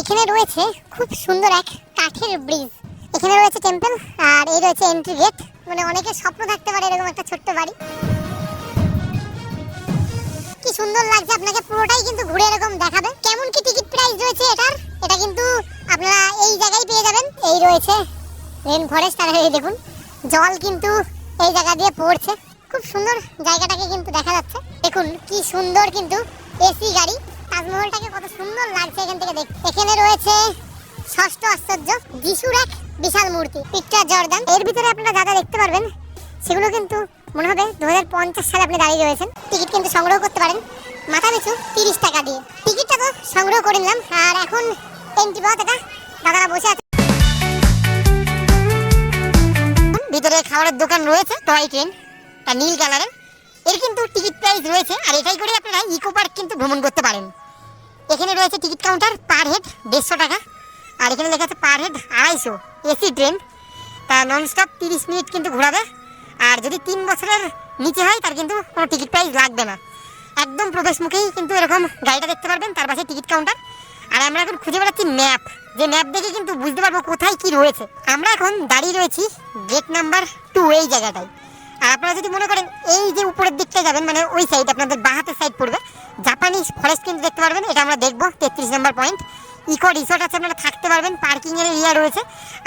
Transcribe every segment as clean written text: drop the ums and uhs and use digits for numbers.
এখানে রয়েছে খুব সুন্দর এক কাঠের ব্রিজ। এখানে রয়েছে টেম্পল আর এই রয়েছে এন্ট্রি গেট। মানে অনেকের স্বপ্ন থাকতে পারে এরকম একটা ছোট্ট বাড়ি। কি সুন্দর লাগছে, আপনাকে পুরোটাই কিন্তু ঘুরে এরকম দেখাবে। কেমন কি টিকিট প্রাইস রয়েছে এটার, এটা কিন্তু আপনারা এই জায়গায় পেয়ে যাবেন। এই রয়েছে রেন ফরেস্ট আর এই দেখুন জল কিন্তু এই জায়গা দিয়ে পড়ছে। খুব সুন্দর জায়গাটাকে কিন্তু দেখা যাচ্ছে। দেখুন কি সুন্দর কিন্তু এসি গাড়ি। তাজমহলটাকে কত সুন্দর লাগছে এখান থেকে দেখতে। এখানে রয়েছে ষষ্ঠ আশ্চর্য, যিশুর এক বিশাল মূর্তি, পিটার জর্দান। এর ভিতরে আপনারা যা যা দেখতে পারবেন সেগুলো কিন্তু মনে হবে 2050 সালে আপনি দাঁড়িয়ে রয়েছেন। টিকিট কিন্তু সংগ্রহ করতে পারেন মাথা পিছু 30 টাকা দিয়ে। টিকিটটা তো সংগ্রহ করে নিলাম আর এখন এন্ট্রি পাওয়া এটা দাদারা বসে আছে। ভিতরে খাবারের দোকান রয়েছে, টয় ট্রেন, তা নীল কালারের। এর কিন্তু টিকিট প্রাইস রয়েছে আর এটাই করে আপনারা ইকো পার্ক কিন্তু ভ্রমণ করতে পারেন। এখানে রয়েছে টিকিট কাউন্টার, পার হেড 150 টাকা। আর এখানে লেখা আছে পার হেড 250। এসি ট্রেন, তা ননস্টপ 30 মিনিট কিন্তু ঘোরাবে। আর যদি 3 বছরের নিচে হয় তার কিন্তু কোনো টিকিট প্রাইস লাগবে না। একদম প্রবেশ মুখেই কিন্তু এরকম গাড়িটা দেখতে পারবেন, তার পাশে টিকিট কাউন্টার। আর আমরা এখন খুঁজে বেড়াচ্ছি ম্যাপ, যে ম্যাপ দেখে কিন্তু বুঝতে পারবো কোথায় কি রয়েছে। আমরা এখন দাঁড়িয়ে রয়েছি গেট নাম্বার 2 এই জায়গাটায়। আর আপনারা যদি মনে করেন এই যে উপরের দিকটায় যাবেন, মানে ওই সাইড আপনাদের বাঁ হাতের সাইড পড়বে, জাপানিজ ফরেস্ট কিন্তু দেখতে পারবেন। এটা আমরা দেখবো 33 নম্বর পয়েন্ট। ইকো রিসোর্ট আছে, আপনারা থাকতে পারবেন, পার্কিংয়ের এরিয়া রয়েছে।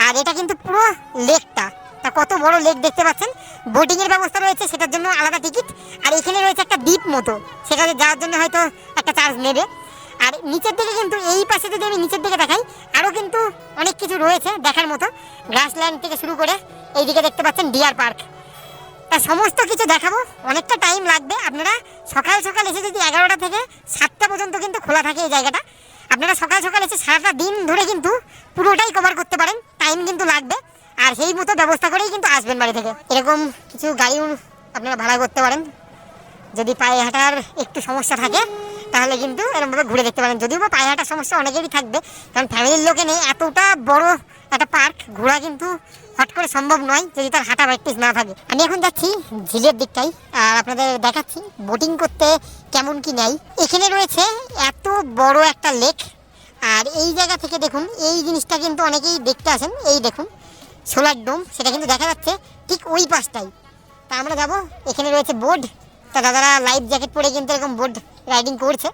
আর এটা কিন্তু পুরো লেকটা, তা কত বড় লেক দেখতে পাচ্ছেন। বোটিংয়ের ব্যবস্থা রয়েছে, সেটার জন্য আলাদা টিকিট। আর এখানে রয়েছে একটা দ্বীপ মতো, সেখানে যাওয়ার জন্য হয়তো একটা চার্জ নেবে। আর নিচের দিকে কিন্তু এই পাশে যদি আমি নিচের দিকে দেখাই, আরও কিন্তু অনেক কিছু রয়েছে দেখার মতো। গ্রাসল্যান্ড থেকে শুরু করে এইদিকে দেখতে পাচ্ছেন ডিয়ার পার্ক। তা সমস্ত কিছু দেখাবো, অনেকটা টাইম লাগবে। আপনারা সকাল সকাল এসে যদি 11টা থেকে 7টা পর্যন্ত কিন্তু খোলা থাকে এই জায়গাটা। আপনারা সকাল সকাল এসে সারাটা দিন ধরে কিন্তু পুরোটাই কভার করতে পারেন, টাইম কিন্তু লাগবে। আর সেই মতো ব্যবস্থা করেই কিন্তু আসবেন বাড়ি থেকে। এরকম কিছু গাড়িও আপনারা ভাড়া করতে পারেন। যদি পায়ে হাঁটার একটু সমস্যা থাকে তাহলে কিন্তু এরকমভাবে ঘুরে দেখতে পারেন। যদিও বা পায়ে হাঁটার সমস্যা অনেকেরই থাকবে, কারণ ফ্যামিলির লোকে নেই, এতটা বড় একটা পার্ক ঘোরা কিন্তু হট করে সম্ভব নয় যদি তার হাঁটা প্র্যাকটিস না থাকে। আমি এখন যাচ্ছি ঝিলের দিকটাই আর আপনাদের দেখাচ্ছি বোটিং করতে কেমন কি নেয়। এখানে রয়েছে এত বড় একটা লেক। আর এই জায়গা থেকে দেখুন এই জিনিসটা কিন্তু অনেকেই দেখতে আসেন। এই দেখুন সোলার ডোম, সেটা কিন্তু দেখা যাচ্ছে ঠিক ওই পাশটাই। তা আমরা যাবো। এখানে রয়েছে বোর্ড, তা দাদারা লাইফ জ্যাকেট পরে কিন্তু এরকম বোর্ড রাইডিং করছে।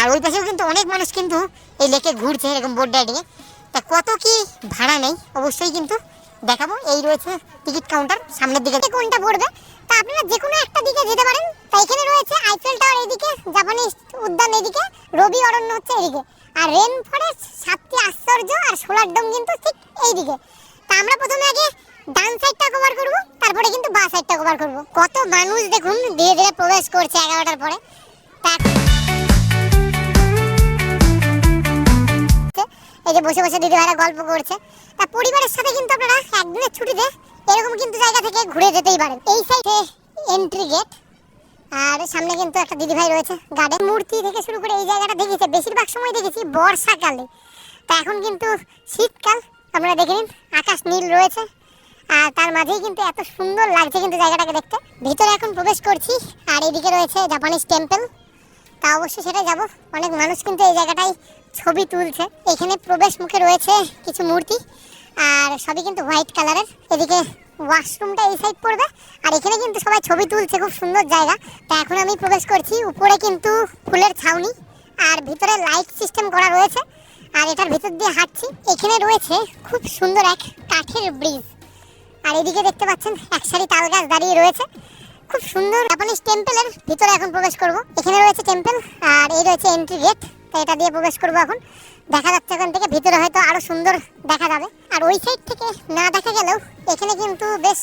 আর ওই পাশেও কিন্তু অনেক মানুষ কিন্তু এই লেকে ঘুরছে এরকম বোর্ড রাইডিংয়ে। তা কত কি ভাড়া নেই অবশ্যই কিন্তু দেখাবো। এই রয়েছে টিকিট কাউন্টার, সামনের দিকে কোনটা পড়বে তা আপনারা যে কোনো একটা দিকে যেতে পারেন। তা এখানে রয়েছে আইফেল টাওয়ার এইদিকে, জাপানিজ উদ্যান এইদিকে, রবি অরণ্য হচ্ছে এইদিকে, আর রেন ফরেস্ট, সাতটি আশ্চর্য আর সোলার ডোম কিন্তু ঠিক এইদিকে। তা আমরা প্রথমে আগে ডান সাইডটা কভার করব, তারপরে কিন্তু বাঁ সাইডটা কভার করব। কত মানুষ দেখুন ধীরে ধীরে প্রবেশ করছে 11টার পরে। এই যে বসে বসে দিদি ভাইরা গল্প করছে। তা পরিবারের সাথে কিন্তু আপনারা একদিনের ছুটিতে এরকম কিন্তু জায়গা থেকে ঘুরে যেতেই পারেন। এই সাইডে এন্ট্রি গেট আর সামনে কিন্তু একটা দিদি ভাই রয়েছে গার্ডেন। মূর্তি থেকে শুরু করে এই জায়গাটা দেখেছি বেশিরভাগ সময় দেখেছি বর্ষাকালে, তা এখন কিন্তু শীতকাল। আপনারা দেখে নিন আকাশ নীল রয়েছে আর তার মাঝেই কিন্তু এত সুন্দর লাগছে কিন্তু জায়গাটাকে দেখতে। ভিতরে এখন প্রবেশ করছি আর এদিকে রয়েছে জাপানিজ টেম্পল, তা অবশ্যই সেটাই যাব। অনেক মানুষ কিন্তু এই জায়গাটায় ছবি তুলছে। এখানে প্রবেশ মুখে রয়েছে কিছু মূর্তি আর সবই কিন্তু হোয়াইট কালারের। এদিকে ওয়াশরুমটা এই সাইড পড়বে আর এখানে কিন্তু সবাই ছবি তুলছে, খুব সুন্দর জায়গা। তা এখন আমি প্রবেশ করছি। উপরে কিন্তু ফুলের ছাউনি আর ভিতরে লাইট সিস্টেম করা রয়েছে আর এটার ভিতর দিয়ে হাঁটছি। এখানে রয়েছে খুব সুন্দর এক কাঠের ব্রিজ আর এদিকে দেখতে পাচ্ছেন এক সারি তাল গাছ দাঁড়িয়ে রয়েছে, খুব সুন্দর। জাপানিজ টেম্পলের ভিতরে এখন প্রবেশ করব। এখানে রয়েছে টেম্পল আর এই রয়েছে এন্ট্রি গেট, তাই এটা দিয়ে প্রবেশ করব। এখন দেখা যাচ্ছে এখান থেকে ভিতরে হয়তো আরো সুন্দর দেখা যাবে। আর ওই সাইড থেকে না দেখা গেলেও এখানে কিন্তু বেশ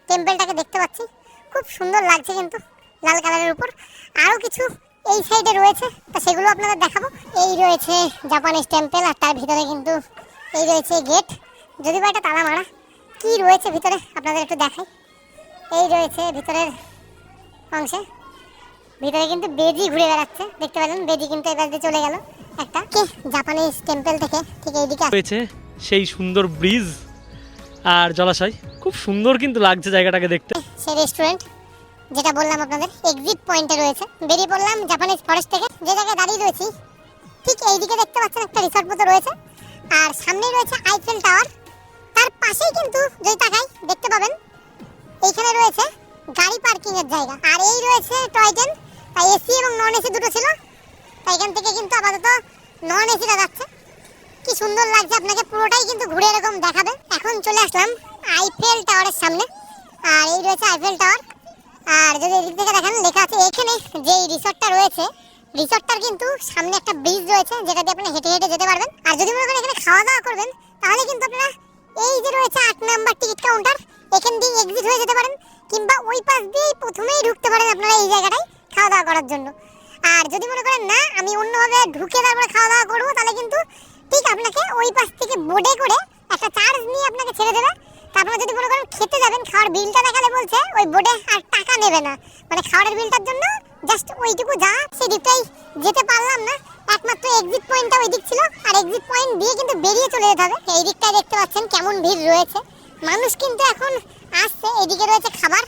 টেম্পলটাকে দেখতে পাচ্ছি, খুব সুন্দর লাগছে কিন্তু লাল কালারের উপর। আরো কিছু এই সাইডে রয়েছে, তা সেগুলো আপনাদের দেখাবো। এই রয়েছে জাপানিজ টেম্পল আর তার ভিতরে কিন্তু এই রয়েছে গেট, যদি বা এটা তালা মারা। কি রয়েছে ভিতরে আপনাদের একটু দেখাই। এই রয়েছে ভিতরের অংশে, ভিতরে কিন্তু বেজি ঘুরে বেড়াচ্ছে, দেখতে পেলেন বেজি কিন্তু এবার দিয়ে চলে গেল একটা। জাপানিজ টেম্পল থেকে ঠিক এইদিকে রয়েছে সেই সুন্দর ব্রিজ আর জলাশয়, খুব সুন্দর কিন্তু লাগছে জায়গাটাকে দেখতে। সেই রেস্টুরেন্ট যেটা বললাম আপনাদের এক্সিট পয়েন্টে রয়েছে। বেরিয়ে পড়লাম জাপানিজ ফরেস্ট থেকে। যে জায়গায় দাঁড়িয়ে রয়েছি ঠিক এইদিকে দেখতে পাচ্ছেন একটা রিসর্ট মতো রয়েছে, আর সামনেই রয়েছে আইফেল টাওয়ার। তার পাশেই কিন্তু যদি তাকাই দেখতে পাবেন এইখানে রয়েছে গাড়ি পার্কিং এর জায়গা, আর এই রয়েছে টয় ট্রেন। তাই এসি এবং নন এসি দুটো ছিল, তাই এখান থেকে কিন্তু আপাতত নন এসিটা যাচ্ছে। কি সুন্দর লাগছে, আপনাকে পুরোটাই কিন্তু ঘুরে এরকম দেখাবে। এখন চলে আসলাম আইফেল টাওয়ারের সামনে, আর এই রয়েছে আইফেল টাওয়ার। আর যদি এদিক থেকে দেখেন লেখা আছে এখানে যে রিসর্টটা রয়েছে, রিসর্টটার কিন্তু সামনে একটা ব্রিজ রয়েছে যেটা দিয়ে আপনারা হেঁটে হেঁটে যেতে পারবেন। আর যদি মনে করেন এখানে খাওয়া দাওয়া করবেন তাহলে কিন্তু আপনারা এই যে রয়েছে 8 নাম্বার টিকিট কাউন্টার, এখান দিয়ে এক্সিট হয়ে যেতে পারেন, কিংবা ওই পাশ দিয়েই প্রথমেই ঢুকতে পারেন আপনারা এই জায়গাটায় খাওয়া দাওয়া করার জন্য। আর যদি মনে করেন না আমি অন্যভাবে ঢুকে তারপরে খাওয়া দাওয়া করবো, তাহলে কিন্তু ঠিক আপনাকে ওই পাশ থেকে বোর্ডে করে একটা চার্জ নিয়ে আপনাকে ছেড়ে দেবে। তারপরে যদি মনে করেন খেতে যাবেন, খাওয়ার বিলটা দেখালে বলছে ওই বোর্ডে আর টাকা নেবে না, মানে খাওয়ার বিলটার জন্য জাস্ট ওইটুকু যা। সেই দিকটাই যেতে পারলাম না, একমাত্র এক্সিট পয়েন্টটা ওই দিক ছিল, আর এক্সিট পয়েন্ট দিয়ে কিন্তু বেরিয়ে চলে যেতে হবে। এই দিকটায় দেখতে পাচ্ছেন কেমন ভিড় রয়েছে, মানুষ কিন্তু এখন আসছে। এইদিকে রয়েছে খাবার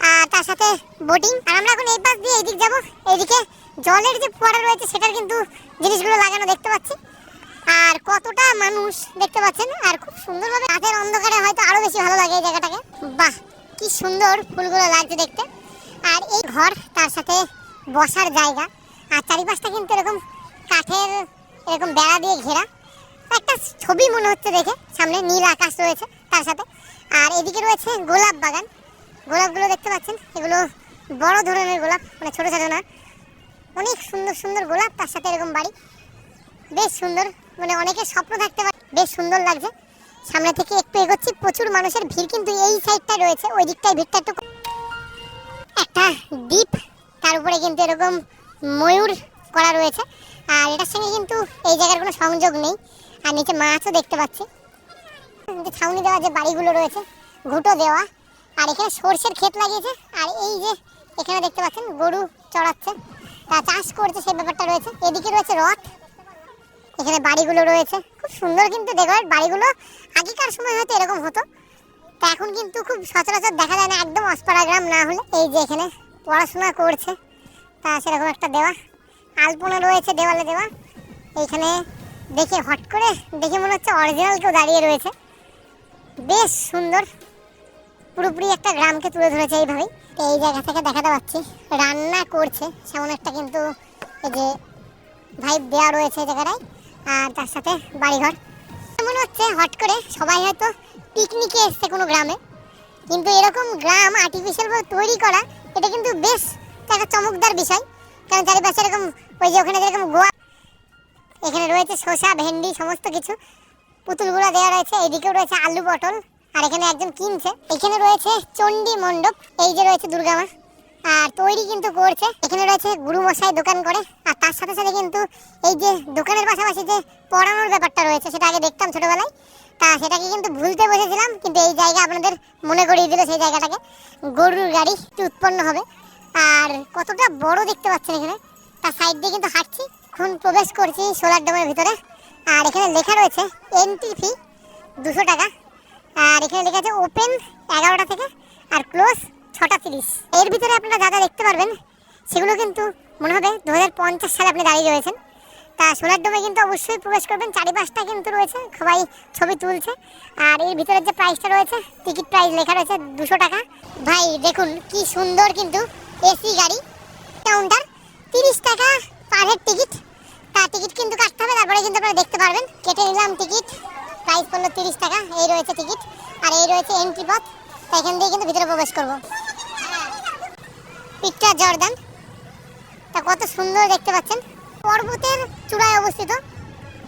আর তার সাথে বোটিং, আর আমরা এখন এই পাশ দিয়ে এইদিক যাবো। এইদিকে জলের যে ফোয়ারা রয়েছে সেটার কিন্তু জিনিসগুলো লাগানো দেখতে পাচ্ছি, আর কতটা মানুষ দেখতে পাচ্ছেন। আর খুব সুন্দরভাবে রাতের অন্ধকারে হয়তো আরো বেশি ভালো লাগে এই জায়গাটাকে। বাহ, কি সুন্দর ফুলগুলো লাগছে দেখতে। আর এই ঘর, তার সাথে বসার জায়গা, আর চারিপাশটা কিন্তু এরকম কাঠের এরকম বেড়া দিয়ে ঘেরা, একটা ছবি মনে হচ্ছে দেখে। সামনে নীল আকাশ রয়েছে তার সাথে, আর এদিকে রয়েছে গোলাপ বাগান। গোলাপগুলো দেখতে পাচ্ছেন, এগুলো বড় ধরনের গোলাপ, মানে ছোট ছোট না, অনেক সুন্দর সুন্দর গোলাপ। তার সাথে এরকম বাড়ি, বেশ সুন্দর, মানে অনেকের স্বপ্ন থাকতে পারে। বেশ সুন্দর লাগছে। সামনে থেকে একটু এগোচ্ছি, প্রচুর মানুষের ভিড় কিন্তু এই সাইডটা রয়েছে, ওই দিকটায় ভিড়টা একটু। একটা দ্বীপ, তার উপরে কিন্তু এরকম ময়ূর করা রয়েছে, আর এটার সঙ্গে কিন্তু এই জায়গার কোনো সংযোগ নেই। আর নিচে মাছও দেখতে পাচ্ছি, ছাউনি দেওয়া যে বাড়িগুলো রয়েছে, ঘুঁটো দেওয়া। আর এখানে সর্ষের ক্ষেত লাগিয়েছে, আর এই যে এখানে দেখতে পাচ্ছেন গরু চড়াচ্ছে, তা চাষ করছে সেই ব্যাপারটা রয়েছে। এদিকে রয়েছে রথ, এখানে বাড়িগুলো রয়েছে, খুব সুন্দর কিন্তু ডেকোরেট বাড়িগুলো। আগেকার সময় হয়তো এরকম হতো, তা এখন কিন্তু খুব সচরাচর দেখা যায় না, একদম অস্পাড়া গ্রাম না হলে। এই যে এখানে পড়াশোনা করছে, তা সেরকম একটা দেওয়া আলপনা রয়েছে দেওয়ালে দেওয়া। এইখানে দেখে হট করে দেখে মনে হচ্ছে অরিজিনাল কেউ দাঁড়িয়ে রয়েছে। বেশ সুন্দর, পুরোপুরি একটা গ্রামকে তুলে ধরেছে এইভাবেই। এই জায়গা থেকে দেখাতে পাচ্ছি রান্না করছে সেমন একটা কিন্তু এই যে ভাইব দেওয়া রয়েছে জায়গাটায়, আর তার সাথে বাড়িঘর। মনে হচ্ছে হট করে সবাই হয়তো পিকনিকে এসছে কোনো গ্রামে, কিন্তু এরকম গ্রাম আর্টিফিশিয়ালভাবে তৈরি করা, এটা কিন্তু বেশ একটা চমকদার বিষয়। কারণ চারিপাশে এরকম ওই যে ওখানে যেরকম গোয়া, এখানে রয়েছে শসা ভেন্ডি সমস্ত কিছু, পুতুলগুলো দেওয়া রয়েছে। এদিকেও রয়েছে আলু পটল, আর এখানে একজন কিনছে। এখানে রয়েছে চণ্ডী মণ্ডপ, এই যে রয়েছে দুর্গা মা, আর তৈরি কিন্তু করছে। এখানে রয়েছে গুরু মশাই দোকান করে, আর তার সাথে সাথে কিন্তু এই যে দোকানের পাশাপাশি যে পড়ানোর ব্যাপারটা রয়েছে, সেটা আগে দেখতাম ছোটবেলায়, তা সেটাকে কিন্তু ভুলতে বসেছিলাম, কিন্তু এই জায়গা আপনাদের মনে করিয়ে দিল সেই জায়গাটাকে। গরুর গাড়ি উৎপন্ন হবে, আর কতটা বড় দেখতে পাচ্ছেন এখানে। তার সাইড দিয়ে কিন্তু হাঁটছি, এখন প্রবেশ করছি সোলার ডোমের ভিতরে। আর এখানে লেখা রয়েছে এন্ট্রি ফি 200 টাকা, আর এখানে লেখা আছে ওপেন 11টা থেকে আর ক্লোজ 6টা 30। এর ভিতরে আপনারা যা যা দেখতে পারবেন সেগুলো কিন্তু মনে হবে 2050 সালে আপনি দাঁড়িয়ে রয়েছেন। তা সোলার ডোমে কিন্তু অবশ্যই প্রবেশ করবেন, চারিপাশটা কিন্তু রয়েছে, সবাই ছবি তুলছে। আর এর ভিতরে যে প্রাইসটা রয়েছে, টিকিট প্রাইস লেখা রয়েছে 200 টাকা। ভাই দেখুন কি সুন্দর কিন্তু এসি গাড়ি, কাউন্টার 30 টাকা পার হেড টিকিট। তা টিকিট কিন্তু কাটতে হবে, তারপরে কিন্তু আপনারা দেখতে পারবেন। কেটে নিলাম টিকিট, প্রাইস পড়লো 30 টাকা। এই রয়েছে টিকিট, আর এই রয়েছে এন্ট্রি পথ। তা এখান দিয়ে কিন্তু ভিতরে প্রবেশ করবো। পিকচার জর্দান, তা কত সুন্দর দেখতে পাচ্ছেন, পর্বতের চূড়ায় অবস্থিত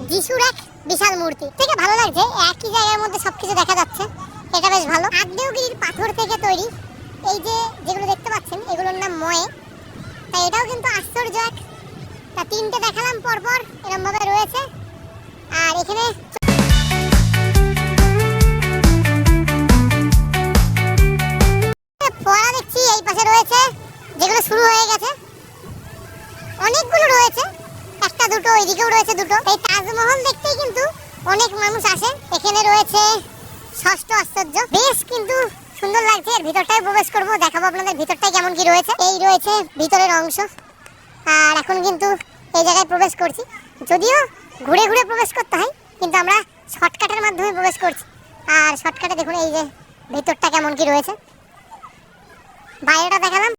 যিশুর এক বিশাল মূর্তি। থেকে ভালো লাগছে, একই জায়গার মধ্যে সবকিছু দেখা যাচ্ছে, এটা বেশ ভালো। আগ্নেয়গিরির পাথর থেকে তৈরি এই যে যেগুলো দেখতে পাচ্ছেন, এগুলোর নাম ময়ে। তাই এটাও কিন্তু আশ্চর্য এক। তা 3টে দেখালাম পরপর এরকম ভাবে রয়েছে। আর এখানে ফোয়ারা দেখছি এই পাশে রয়েছে, যেগুলো শুরু হয়ে গেছে, অনেকগুলো রয়েছে, একটা দুটো, ওইদিকেও রয়েছে দুটো। এই তাজমহল দেখতেই কিন্তু অনেক মানুষ আসে। এখানে রয়েছে 6ষ্ঠ আশ্চর্য, বেশ কিন্তু সুন্দর লাগছে। এর ভিতরটায় প্রবেশ করবো, দেখাবো আপনাদের ভিতরটায় কেমন কি রয়েছে। এই রয়েছে ভিতরের অংশ, আর এখন কিন্তু এই জায়গায় প্রবেশ করছি। যদিও ঘুরে ঘুরে প্রবেশ করতে হয়, কিন্তু আমরা শর্টকাটের মাধ্যমে প্রবেশ করছি। আর শর্টকাটে দেখুন এই যে ভেতরটা কেমন কি রয়েছে, বাইরেটা দেখালাম,